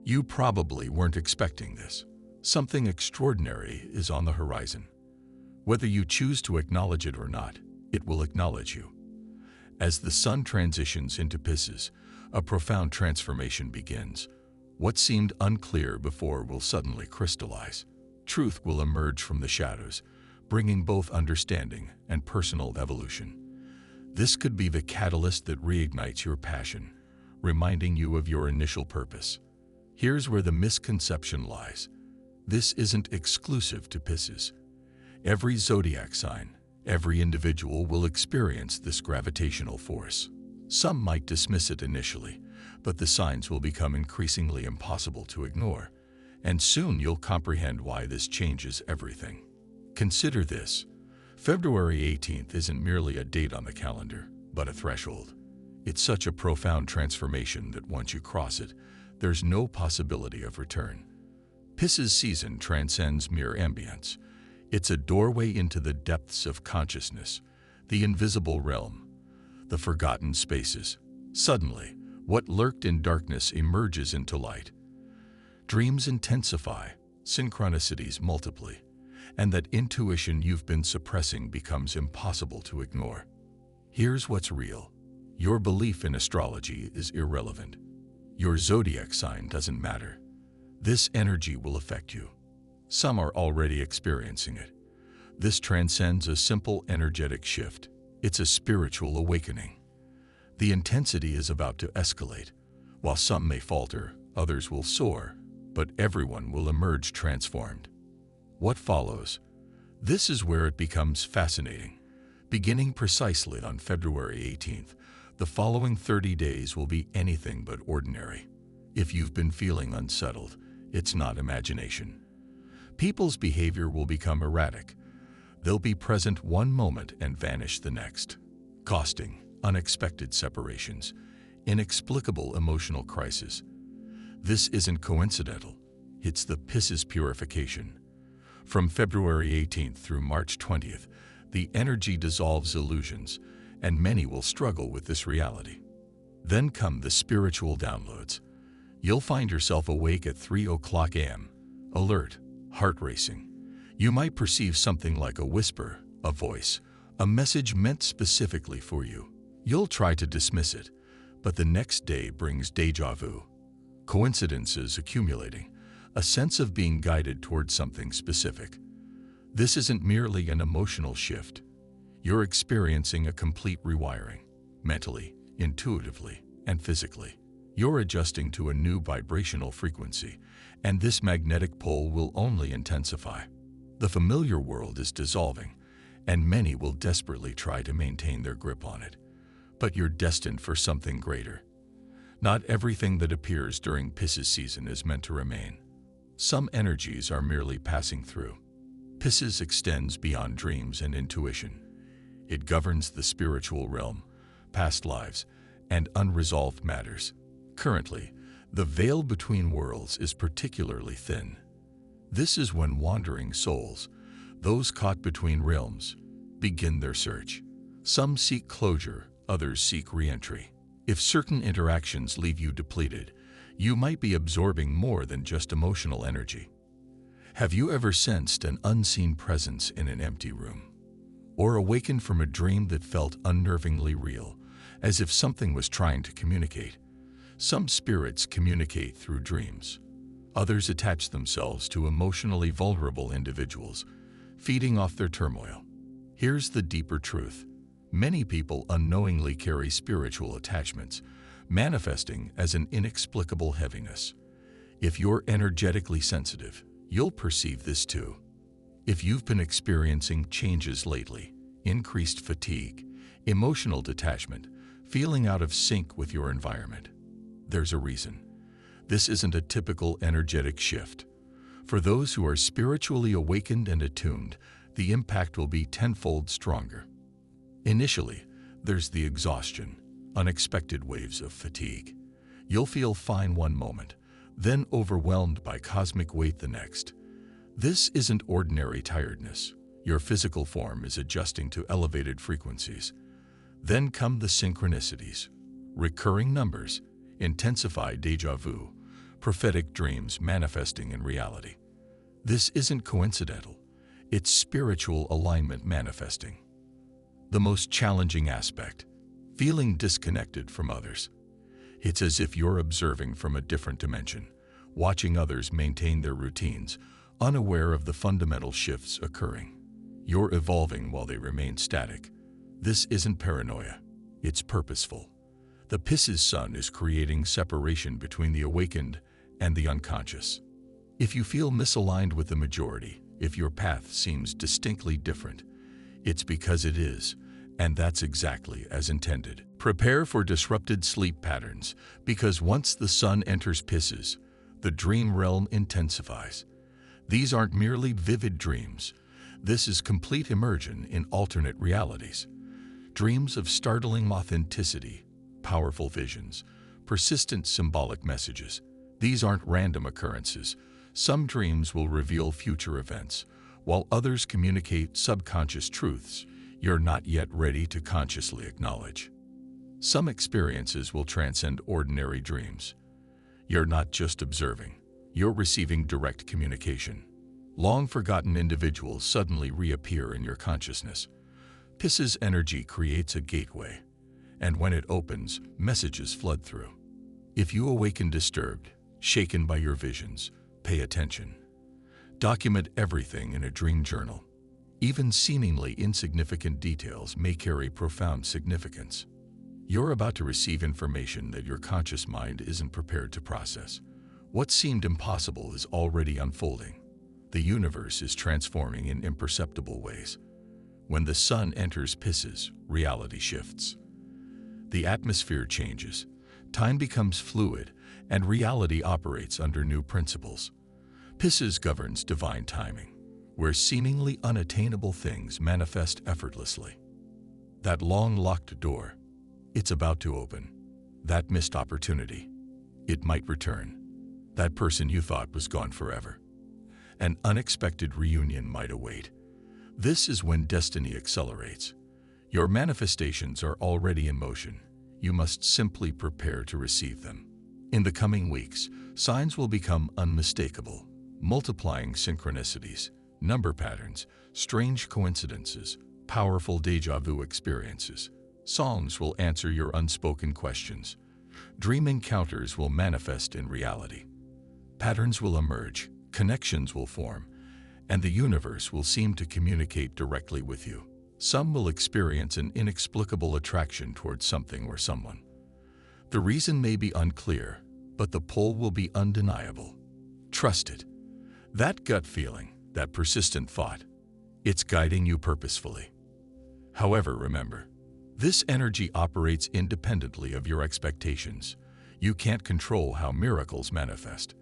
You probably weren't expecting this. Something extraordinary is on the horizon. Whether you choose to acknowledge it or not, it will acknowledge you. As the sun transitions into Pisces, a profound transformation begins. What seemed unclear before will suddenly crystallize. Truth will emerge from the shadows, bringing both understanding and personal evolution. This could be the catalyst that reignites your passion, reminding you of your initial purpose. Here's where the misconception lies. This isn't exclusive to Pisces. Every zodiac sign, every individual will experience this gravitational force. Some might dismiss it initially, but the signs will become increasingly impossible to ignore, and soon you'll comprehend why this changes everything. Consider this. February 18th isn't merely a date on the calendar, but a threshold. It's such a profound transformation that once you cross it, there's no possibility of return. Pisces season transcends mere ambience. It's a doorway into the depths of consciousness, the invisible realm, the forgotten spaces. Suddenly, what lurked in darkness emerges into light. Dreams intensify, synchronicities multiply, and that intuition you've been suppressing becomes impossible to ignore. Here's what's real. Your belief in astrology is irrelevant. Your zodiac sign doesn't matter. This energy will affect you. Some are already experiencing it. This transcends a simple energetic shift. It's a spiritual awakening. The intensity is about to escalate. While some may falter, others will soar, but everyone will emerge transformed. What follows? This is where it becomes fascinating. Beginning precisely on February 18th, the following 30 days will be anything but ordinary. If you've been feeling unsettled, it's not imagination. People's behavior will become erratic. They'll be present one moment and vanish the next, costing unexpected separations, inexplicable emotional crises. This isn't coincidental. It's the Pisces purification. From February 18th through March 20th, the energy dissolves illusions, and many will struggle with this reality. Then come the spiritual downloads. You'll find yourself awake at 3:00 a.m., alert, heart racing. You might perceive something like a whisper, a voice, a message meant specifically for you. You'll try to dismiss it, but the next day brings déjà vu. Coincidences accumulating, a sense of being guided towards something specific. This isn't merely an emotional shift. You're experiencing a complete rewiring, mentally, intuitively, and physically. You're adjusting to a new vibrational frequency, and this magnetic pull will only intensify. The familiar world is dissolving, and many will desperately try to maintain their grip on it. But you're destined for something greater. Not everything that appears during Pisces season is meant to remain. Some energies are merely passing through. Pisces extends beyond dreams and intuition. It governs the spiritual realm, past lives, and unresolved matters. Currently, the veil between worlds is particularly thin. This is when wandering souls, those caught between realms, begin their search. Some seek closure, others seek re-entry. If certain interactions leave you depleted, you might be absorbing more than just emotional energy. Have you ever sensed an unseen presence in an empty room? Or awakened from a dream that felt unnervingly real, as if something was trying to communicate? Some spirits communicate through dreams. Others attach themselves to emotionally vulnerable individuals, feeding off their turmoil. Here's the deeper truth. Many people unknowingly carry spiritual attachments, manifesting as an inexplicable heaviness. If you're energetically sensitive, you'll perceive this too. If you've been experiencing changes lately, increased fatigue, emotional detachment, feeling out of sync with your environment, there's a reason. This isn't a typical energetic shift. For those who are spiritually awakened and attuned, the impact will be tenfold stronger. Initially, there's the exhaustion, unexpected waves of fatigue. You'll feel fine one moment, then overwhelmed by cosmic weight the next. This isn't ordinary tiredness. Your physical form is adjusting to elevated frequencies. Then come the synchronicities, recurring numbers, intensified déjà vu, prophetic dreams manifesting in reality. This isn't coincidental. It's spiritual alignment manifesting. The most challenging aspect, feeling disconnected from others. It's as if you're observing from a different dimension, watching others maintain their routines, unaware of the fundamental shifts occurring. You're evolving while they remain static. This isn't paranoia. It's purposeful. The Pisces sun is creating separation between the awakened and the unconscious. If you feel misaligned with the majority, if your path seems distinctly different, it's because it is, and that's exactly as intended. Prepare for disrupted sleep patterns, because once the sun enters Pisces, the dream realm intensifies. These aren't merely vivid dreams. This is complete immersion in alternate realities. Dreams of startling authenticity, powerful visions, persistent symbolic messages. These aren't random occurrences. Some dreams will reveal future events, while others communicate subconscious truths you're not yet ready to consciously acknowledge. Some experiences will transcend ordinary dreams. You're not just observing, you're receiving direct communication. Long-forgotten individuals suddenly reappear in your consciousness. Pisces energy creates a gateway, and when it opens, messages flood through. If you awaken disturbed, shaken by your visions, pay attention. Document everything in a dream journal. Even seemingly insignificant details may carry profound significance. You're about to receive information that your conscious mind isn't prepared to process. What seemed impossible is already unfolding. The universe is transforming in imperceptible ways. When the sun enters Pisces, reality shifts. The atmosphere changes, time becomes fluid, and reality operates under new principles. Pisces governs divine timing, where seemingly unattainable things manifest effortlessly. That long locked door, it's about to open. That missed opportunity, it might return. That person you thought was gone forever. An unexpected reunion might await. This is when destiny accelerates. Your manifestations are already in motion. You must simply prepare to receive them. In the coming weeks, signs will become unmistakable, multiplying synchronicities, number patterns, strange coincidences, powerful déjà vu experiences. Songs will answer your unspoken questions. Dream encounters will manifest in reality. Patterns will emerge, connections will form, and the universe will seem to communicate directly with you. Some will experience an inexplicable attraction towards something or someone. The reason may be unclear, but the pull will be undeniable. Trust it. That gut feeling, that persistent thought, it's guiding you purposefully. However, remember, this energy operates independently of your expectations. You can't control how miracles manifest.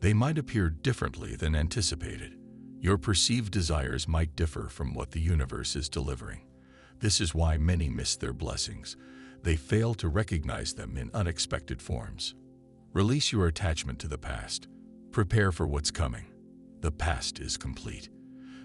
They might appear differently than anticipated. Your perceived desires might differ from what the universe is delivering. This is why many miss their blessings. They fail to recognize them in unexpected forms. Release your attachment to the past. Prepare for what's coming. The past is complete.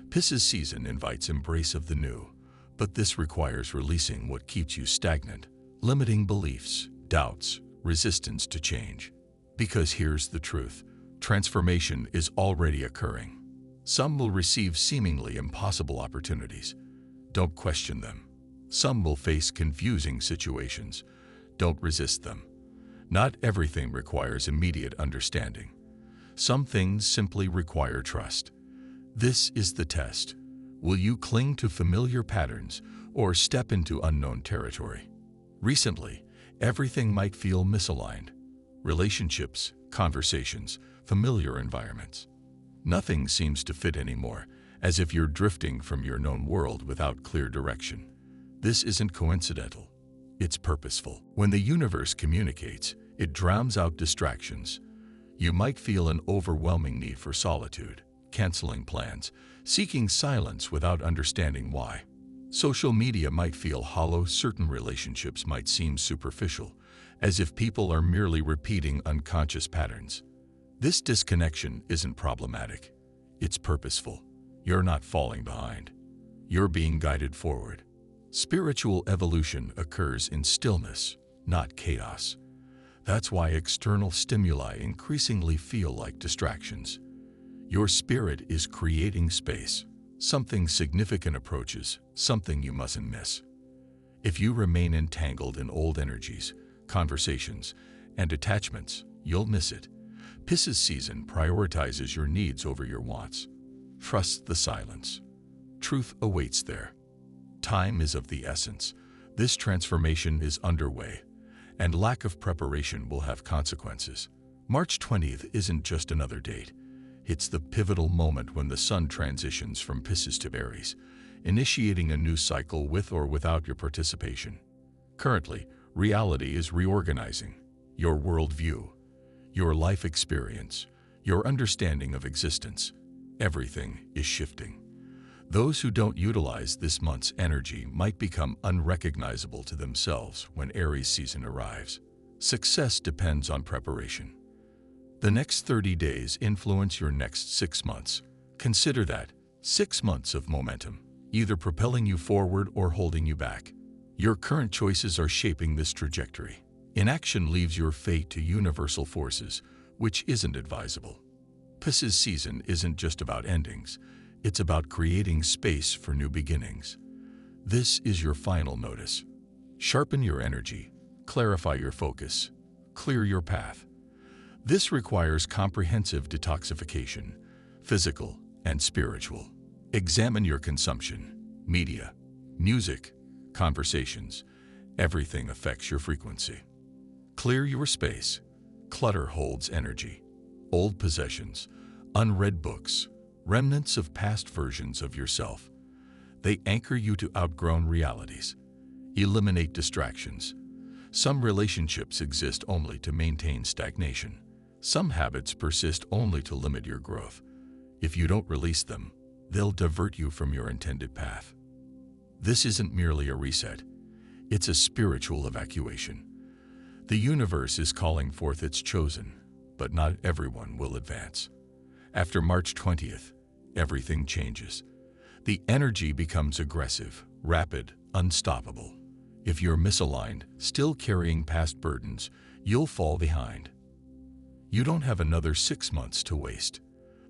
Pisces season invites embrace of the new, but this requires releasing what keeps you stagnant, limiting beliefs, doubts, resistance to change. Because here's the truth. Transformation is already occurring. Some will receive seemingly impossible opportunities. Don't question them. Some will face confusing situations. Don't resist them. Not everything requires immediate understanding. Some things simply require trust. This is the test. Will you cling to familiar patterns or step into unknown territory? Recently, everything might feel misaligned. Relationships, conversations, familiar environments. Nothing seems to fit anymore, as if you're drifting from your known world without clear direction. This isn't coincidental. It's purposeful. When the universe communicates, it drowns out distractions. You might feel an overwhelming need for solitude, canceling plans, seeking silence without understanding why. Social media might feel hollow. Certain relationships might seem superficial, as if people are merely repeating unconscious patterns. This disconnection isn't problematic. It's purposeful. You're not falling behind. You're being guided forward. Spiritual evolution occurs in stillness, not chaos. That's why external stimuli increasingly feel like distractions. Your spirit is creating space. Something significant approaches, something you mustn't miss. If you remain entangled in old energies, conversations, and attachments, you'll miss it. Pisces season prioritizes your needs over your wants. Trust the silence. Truth awaits there. Time is of the essence. This transformation is underway, and lack of preparation will have consequences. March 20th isn't just another date. It's the pivotal moment when the sun transitions from Pisces to Aries, initiating a new cycle with or without your participation. Currently, reality is reorganizing. Your worldview, your life experience, your understanding of existence, everything is shifting. Those who don't utilize this month's energy might become unrecognizable to themselves when Aries season arrives. Success depends on preparation. The next 30 days influence your next 6 months. Consider that 6 months of momentum, either propelling you forward or holding you back. Your current choices are shaping this trajectory. Inaction leaves your fate to universal forces, which isn't advisable. Pisces season isn't just about endings. It's about creating space for new beginnings. This is your final notice. Sharpen your energy, clarify your focus, clear your path. This requires comprehensive detoxification, physical and spiritual. Examine your consumption, media, music, conversations. Everything affects your frequency. Clear your space. Clutter holds energy. Old possessions, unread books, remnants of past versions of yourself. They anchor you to outgrown realities. Eliminate distractions. Some relationships exist only to maintain stagnation. Some habits persist only to limit your growth. If you don't release them, they'll divert you from your intended path. This isn't merely a reset. It's a spiritual evacuation. The universe is calling forth its chosen, but not everyone will advance. After March 20th, everything changes. The energy becomes aggressive, rapid, unstoppable. If you're misaligned, still carrying past burdens, you'll fall behind. You don't have another 6 months to waste.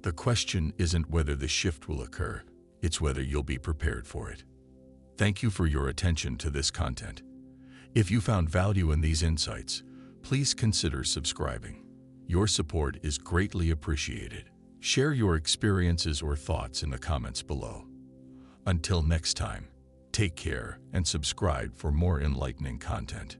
The question isn't whether the shift will occur, it's whether you'll be prepared for it. Thank you for your attention to this content. If you found value in these insights, please consider subscribing. Your support is greatly appreciated. Share your experiences or thoughts in the comments below. Until next time, take care and subscribe for more enlightening content.